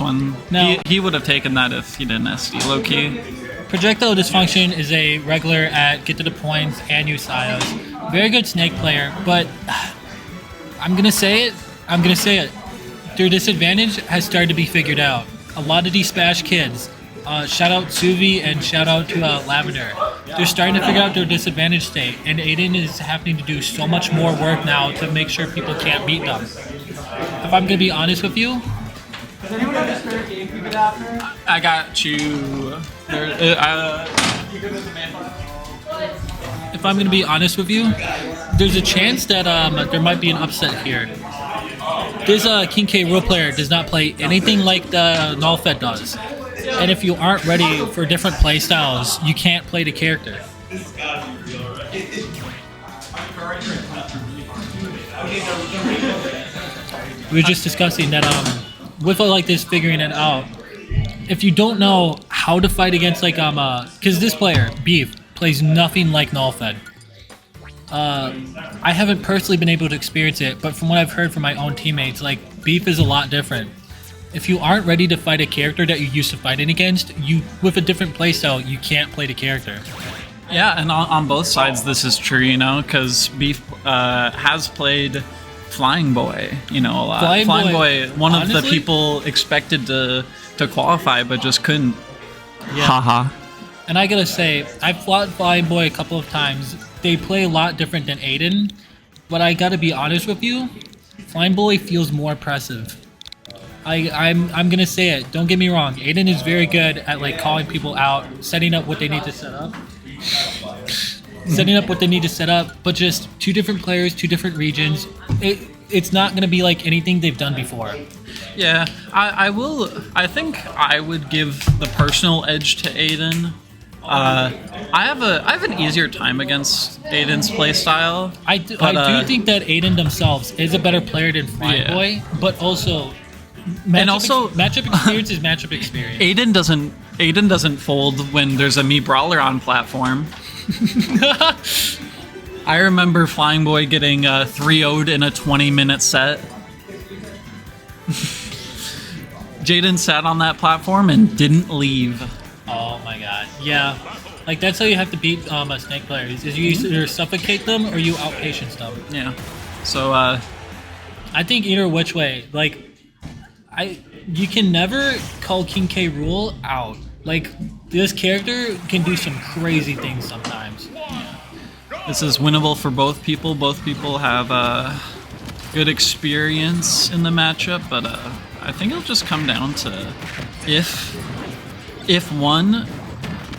one. No. He would have taken that if he didn't SD low-key. Projectile Dysfunction is a regular at get to the points and use Sios. Very good Snake player, but I'm gonna say it. Their disadvantage has started to be figured out. A lot of these Spash kids, shout out Suvi and shout out to Lavender. They're starting to figure out their disadvantage state, and Aiden is having to do so much more work now to make sure people can't beat them. If I'm gonna be honest with you, Does anyone have a spare GameCube adapter? I got you. if I'm gonna be honest with you, there's a chance that there might be an upset here. This King K Rool player does not play anything like the Nullfed does. And if you aren't ready for different playstyles, you can't play the character. We were just discussing that with like this figuring it out, if you don't know how to fight against like because this player, Beef, plays nothing like Nullfed. I haven't personally been able to experience it, but from what I've heard from my own teammates, like Beef is a lot different. If you aren't ready to fight a character that you used to fighting against, you with a different playstyle, you can't play the character. Yeah, and on both sides this is true, you know, because Beef has played Flying Boy, you know, a lot. Flying Boy, one honestly, of the people expected to qualify, but just couldn't. Yeah. Haha. And I gotta say, I've fought Flying Boy a couple of times. They play a lot different than Aiden, but I gotta be honest with you, Flying Boy feels more oppressive. I'm gonna say it. Don't get me wrong. Aiden is very good at like calling people out, setting up what they need to set up. But just two different players, two different regions. It's not gonna be like anything they've done before. Yeah, I think I would give the personal edge to Aiden. I have an easier time against Aiden's playstyle. I do think that Aiden themselves is a better player than Flying Boy, but also matchup experience is matchup experience. Aiden doesn't fold when there's a Mii Brawler on platform. I remember Flying Boy getting 3-0'd in a 20-minute set. Jaden sat on that platform and didn't leave. Oh my god. Yeah. Like that's how you have to beat Snake players, is you either suffocate them or you outpatience them. Yeah. So I think either which way, like you can never call King K Rool out. Like this character can do some crazy things sometimes. This is winnable for both people. Both people have good experience in the matchup, but I think it'll just come down to if one,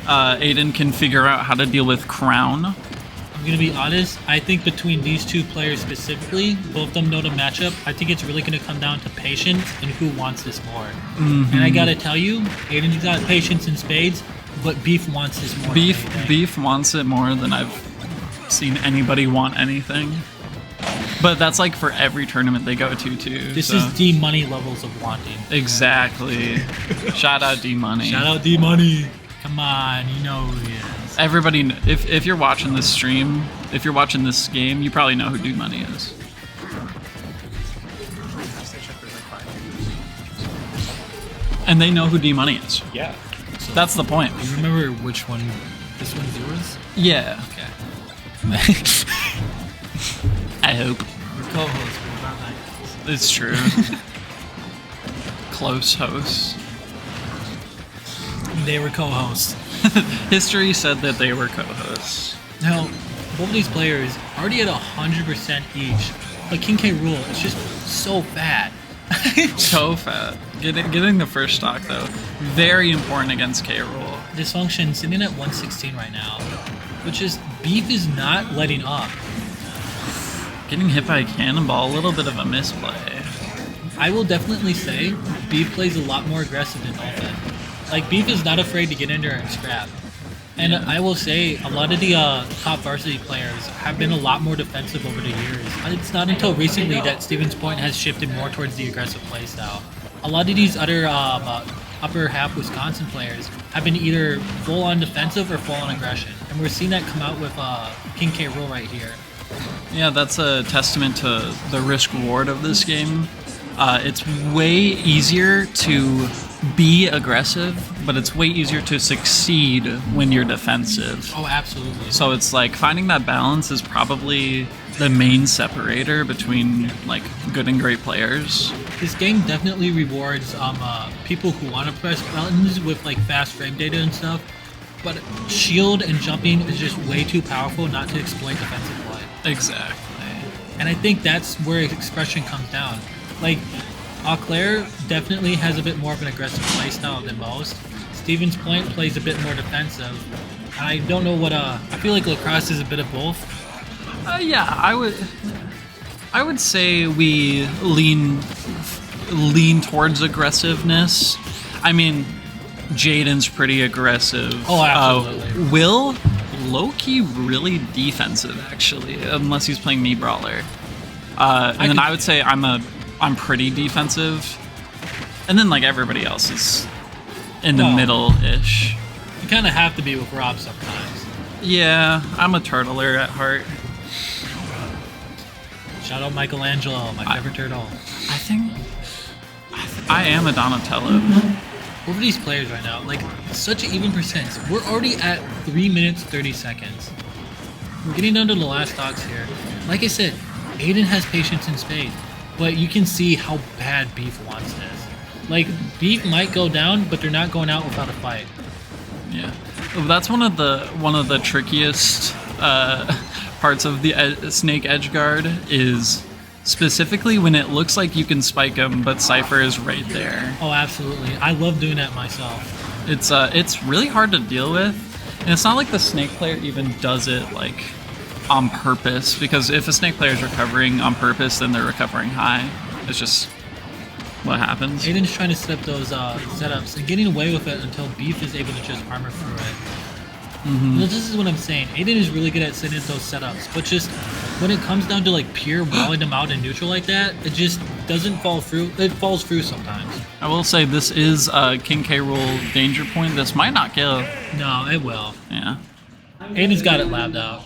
Aiden can figure out how to deal with Crown. I'm gonna be honest, I think between these two players specifically, both of them know the matchup. I think it's really gonna come down to patience and who wants this more. Mm-hmm. And I gotta tell you, Aiden's got patience in spades, but Beef wants this more. Beef wants it more than I've seen anybody want anything. But that's like for every tournament they go to too. This is D-Money levels of wanting. Exactly. Shout out D-Money. Shout out D-Money. Come on, you know who he is. Everybody, if you're watching this stream, if you're watching this game, you probably know who D-Money is. And they know who D-Money is. Yeah. So that's the point. You remember which one? This one's yours? Yeah. Okay. I hope. We're co-hosts, but we're not like It's true. Close hosts. They were co-hosts. History said that they were co-hosts. Now, both of these players already at 100% each. But King K Rool is just so fat. So fat. Getting the first stock though, very important against K Rool. Dysfunction sitting at 116 right now, which is Beef is not letting up. Getting hit by a cannonball, a little bit of a misplay. I will definitely say Beef plays a lot more aggressive than Nullfed. Like Beef is not afraid to get in there and scrap. And I will say a lot of the top varsity players have been a lot more defensive over the years. It's not until recently that Stevens Point has shifted more towards the aggressive playstyle. A lot of these other upper half Wisconsin players have been either full on defensive or full on aggression. And we're seeing that come out with King K Rool right here. Yeah, that's a testament to the risk reward of this game. It's way easier to be aggressive, but it's way easier to succeed when you're defensive. Oh, absolutely. So it's like finding that balance is probably the main separator between like good and great players. This game definitely rewards people who want to press buttons with like fast frame data and stuff, but shield and jumping is just way too powerful not to exploit defensive play. Exactly. And I think that's where expression comes down. Like, Claire definitely has a bit more of an aggressive playstyle than most. Stevens Point plays a bit more defensive. I don't know what I feel like Lacrosse is a bit of both. Yeah, I would say we lean towards aggressiveness. I mean, Jaden's pretty aggressive. Oh, absolutely. Will low-key really defensive actually, unless he's playing me brawler. And then I would say I'm pretty defensive, and then like everybody else is in the middle-ish. You kind of have to be with Rob sometimes. Yeah, I'm a turtler at heart. Shout out Michelangelo, my favorite turtle. I think I am a Donatello. Over these players right now, like such an even percent. We're already at 3 minutes 30 seconds. We're getting down to the last stocks here. Like I said, Aiden has patience in spades, but you can see how bad Beef wants this. Like Beef might go down, but they're not going out without a fight. Yeah, that's one of the trickiest parts of the Snake Edge Guard is specifically when it looks like you can spike him, but Cypher is right there. Oh, absolutely. I love doing that myself. It's really hard to deal with, and it's not like the Snake player even does it like on purpose, because if a Snake player is recovering on purpose, then they're recovering high. It's just what happens. Aiden's trying to set up those setups and getting away with it until Beef is able to just armor through it. Mm-hmm. Well, this is what I'm saying. Aiden is really good at setting up those setups, but just when it comes down to like pure walling them out in neutral like that, it just doesn't fall through. It falls through sometimes. I will say this is a King K. Rool danger point. This might not kill. No, it will. Yeah. Aiden's got it labbed out.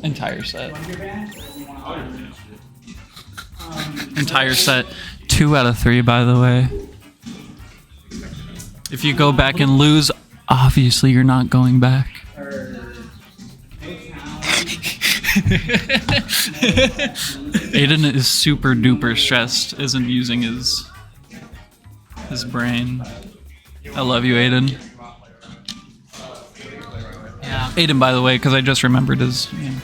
Entire set. Entire set. 2 out of 3, by the way. If you go back and lose, obviously you're not going back. Aiden is super duper stressed, isn't using his brain. I love you, Aiden. Yeah. Aiden, by the way, because I just remembered his name.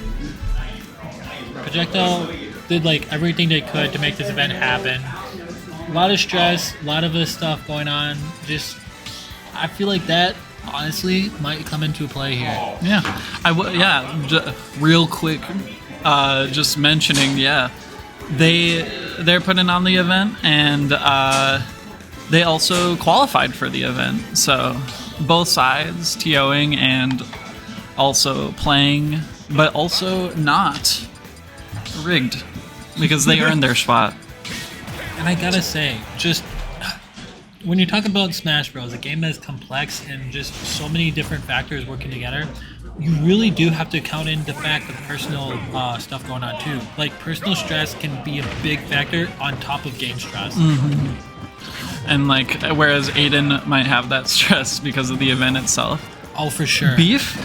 Projectile did like everything they could to make this event happen. A lot of stress, a lot of this stuff going on. Just, I feel like that honestly might come into play here. Yeah, real quick, just mentioning, yeah, they're putting on the event, and they also qualified for the event. So both sides, TOing and also playing, but also not rigged, because they earned their spot. And I gotta say, just when you're talking about Smash Bros, a game that's complex and just so many different factors working together, you really do have to count in the fact of personal stuff going on too. Like personal stress can be a big factor on top of game stress. Mm-hmm. And like, whereas Aiden might have that stress because of the event itself. Oh, for sure. Beef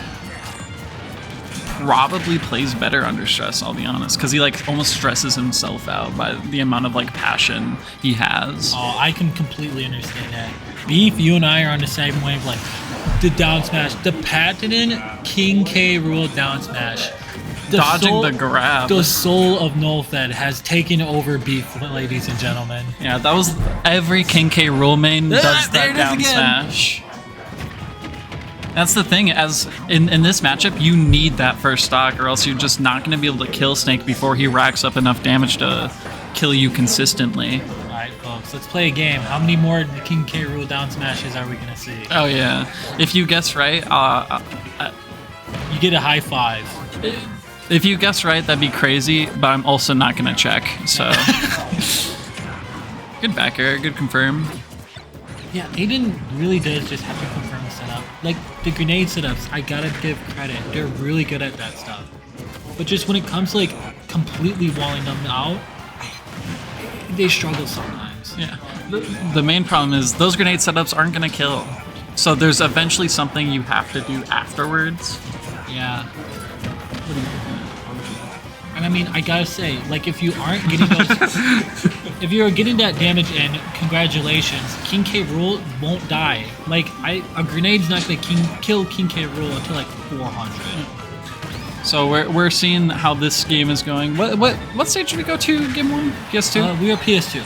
probably plays better under stress, I'll be honest, because he like almost stresses himself out by the amount of like passion he has. Oh, I can completely understand that. Beef, you and I are on the same wave. Like the down smash, the patented King K. Rool down smash, Dodging the grab. The soul of Nullfed has taken over Beef, ladies and gentlemen. Yeah, that was every King K. Rool main does that down smash. That's the thing, as in this matchup, you need that first stock, or else you're just not going to be able to kill Snake before he racks up enough damage to kill you consistently. Alright, folks, let's play a game. How many more King K. Rool down smashes are we going to see? Oh, yeah. If you guess right, you get a high five. If you guess right, that'd be crazy, but I'm also not going to check, so. Good back air, good confirm. Yeah, Aiden really does just have to confirm the setup. Like, the grenade setups, I gotta give credit. They're really good at that stuff. but just when it comes to like completely walling them out, they struggle sometimes. Yeah. The main problem is those grenade setups aren't going to kill. So there's eventually something you have to do afterwards. Yeah. And I mean, I gotta say, like, if you aren't getting those, if you're getting that damage in, congratulations, King K. Rool won't die. Like, a grenade's not gonna kill King K. Rool until like 400. So we're seeing how this game is going. What stage did we go to? Game 1, PS2. We are PS2.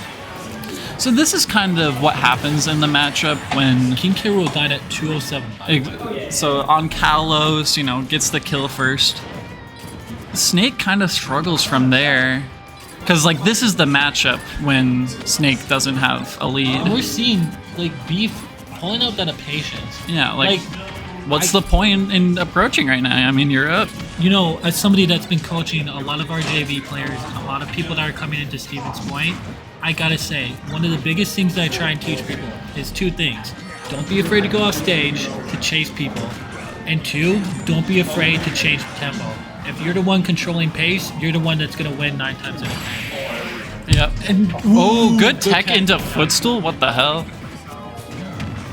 So this is kind of what happens in the matchup when King K. Rool died at 207. So on Kalos, gets the kill first. Snake kind of struggles from there, because like this is the matchup when Snake doesn't have a lead. We're seeing like Beef pulling out that impatience. Yeah, like what's the point in approaching right now? I mean, you're up. As somebody that's been coaching a lot of our JV players and a lot of people that are coming into Stevens Point, I gotta say, one of the biggest things that I try and teach people is 2 things. Don't be afraid to go off stage to chase people. And 2, don't be afraid to change the tempo. If you're the one controlling pace, you're the one that's going to win 9 times out of 10. Yep. And good tech into footstool? What the hell?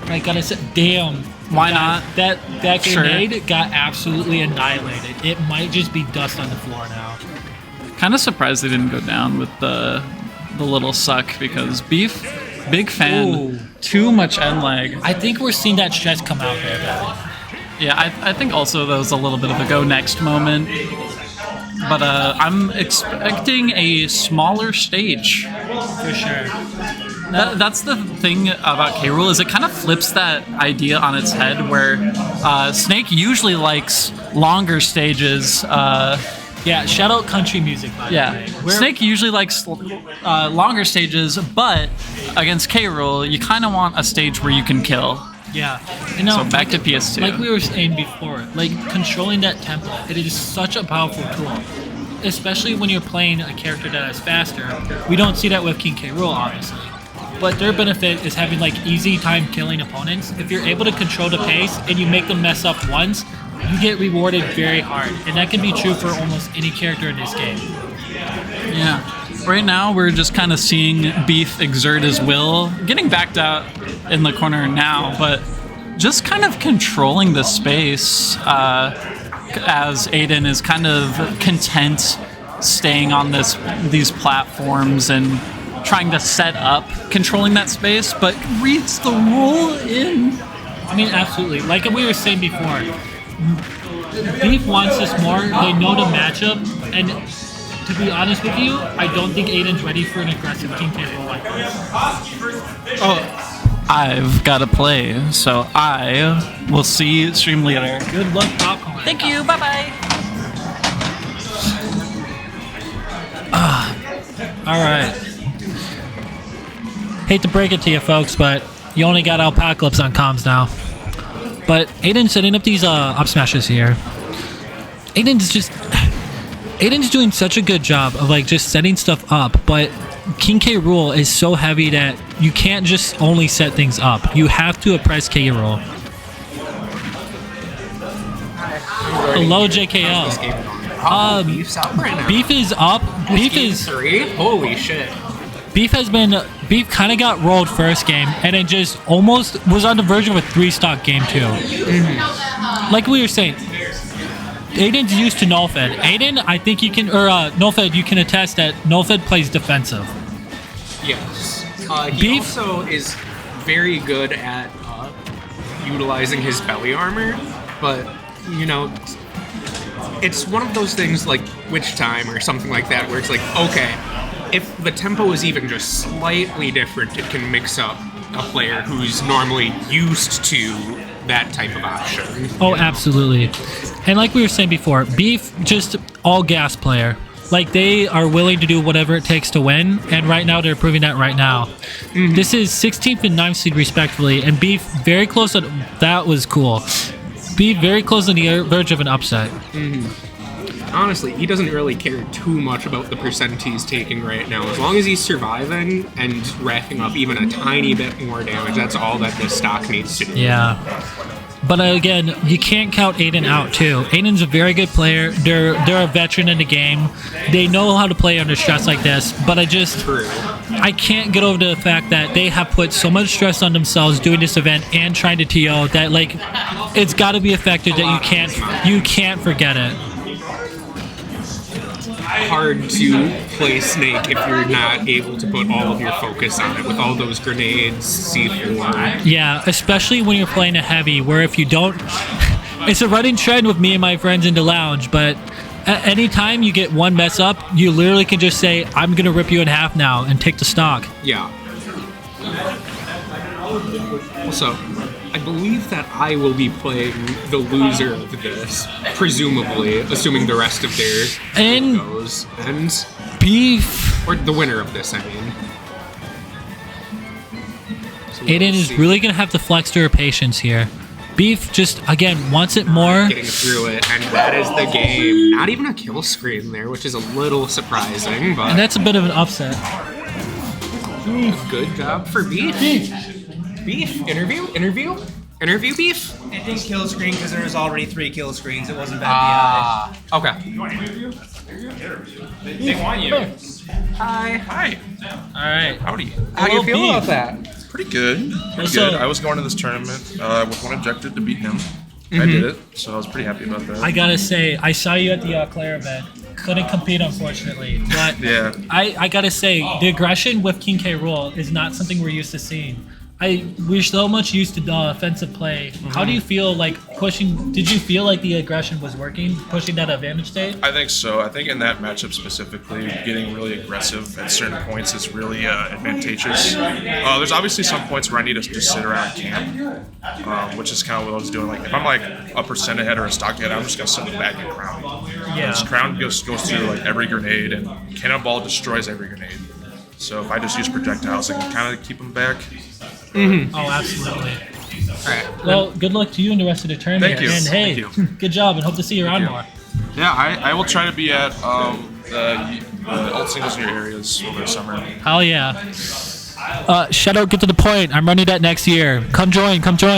I gotta say, damn. Why not? That grenade got absolutely annihilated. It might just be dust on the floor now. Kind of surprised they didn't go down with the little suck, because Beef, big fan. Ooh. Too much end lag. I think we're seeing that stress come out there, though. Yeah, I think also that was a little bit of a go next moment. But I'm expecting a smaller stage. For sure. That's the thing about K. Rool, is it kind of flips that idea on its head, where Snake usually likes longer stages. Yeah, shout out country music, by the way. Snake usually likes longer stages, but against K. Rool, you kind of want a stage where you can kill. Yeah. So back to PS2. Like we were saying before, like controlling that tempo, it is such a powerful tool. Especially when you're playing a character that is faster. We don't see that with King K. Rool, obviously. But their benefit is having like easy time killing opponents. If you're able to control the pace and you make them mess up once, you get rewarded very hard. And that can be true for almost any character in this game. Yeah. Right now, we're just kind of seeing Beef exert his will, getting backed out in the corner now, but just kind of controlling the space as Aiden is kind of content staying on these platforms and trying to set up, controlling that space, but reads the roll in. I mean, absolutely. Like we were saying before, Beef wants this more. They know the matchup, and to be honest with you, I don't think Aiden's ready for an aggressive King K. Rool like this. Oh, I've got to play, so I will see you stream later. Good luck, Popcorn. Thank you, bye-bye. Alright. Hate to break it to you folks, but you only got Alpacalypse on comms now. But Aiden's setting up these up smashes here. Aiden's doing such a good job of like just setting stuff up, but King K. Rool is so heavy that you can't just only set things up. You have to oppress K. Rool. Hello, JKL. Beef's up right now. Beef is up. Beef is 3. Holy shit. Beef kind of got rolled first game, and it just almost was on the verge of a 3-stock game too. Mm-hmm. Like we were saying, Aiden's used to Nullfed. Aiden, I think you can, or Nullfed, you can attest that Nullfed plays defensive. Yes. He also is very good at utilizing his belly armor, but, it's one of those things like Witch Time or something like that, where it's like, okay, if the tempo is even just slightly different, it can mix up a player who's normally used to that type of option. Oh, absolutely. And like we were saying before, Beef, just all gas player. Like, they are willing to do whatever it takes to win, and right now they're proving that right now. Mm-hmm. This is 16th and 9th seed respectively, and Beef very close to, that was cool. Beef very close on the verge of an upset. Mm-hmm. Honestly, he doesn't really care too much about the percent he's taking right now. As long as he's surviving and racking up even a tiny bit more damage, that's all that this stock needs to do. Yeah. But again, you can't count Aiden out too. Aiden's a very good player. They're a veteran in the game. They know how to play under stress like this. But I can't get over the fact that they have put so much stress on themselves doing this event and trying to TO that like it's got to be a factor that you can't forget it. Hard to play Snake if you're not able to put all of your focus on it with all those grenades, C4. Yeah, especially when you're playing a heavy, where if you don't, it's a running trend with me and my friends in the lounge, but at any time you get one mess up, you literally can just say, I'm going to rip you in half now and take the stock. Yeah. Also, I believe that I will be playing the loser of this, presumably, assuming the rest of their goes. And Beef. Or the winner of this, I mean. So Aiden is really going to have to flex to her patience here. Beef just, again, wants it more. Getting through it, and that is the game. Not even a kill screen there, which is a little surprising, but... And that's a bit of an upset. Good job for Beef. Beef, interview, Beef? It didn't kill screen because there was already 3 kill screens. It wasn't bad. Okay. You want to interview? They want you. Hi. All right. Howdy. How do you feel about that? Pretty good. Pretty good. I was going to this tournament with one objective to beat him. I did it, so I was pretty happy about that. I gotta say, I saw you at the Claire event. Couldn't compete, unfortunately. But Yeah. I gotta say, the aggression with King K. Rool is not something we're used to seeing. We're so much used to the offensive play. How do you feel like pushing? Did you feel like the aggression was working, pushing that advantage state? I think so. I think in that matchup specifically, getting really aggressive at certain points is really advantageous. There's obviously some points where I need to just sit around camp, which is kind of what I was doing. Like if I'm like a percent ahead or a stock ahead, I'm just gonna sit in the back and crown. Yeah. This crown goes through like every grenade, and cannonball destroys every grenade. So if I just use projectiles, I can kind of keep them back. Oh, absolutely. All right. Well, good luck to you and the rest of the tournament. Thank you. And hey, Thank you. good job, and hope to see you around you. more. Yeah, I will try to be at the alt singles in your areas over the summer. Hell yeah. Shadow, get to the point. I'm running that next year. Come join.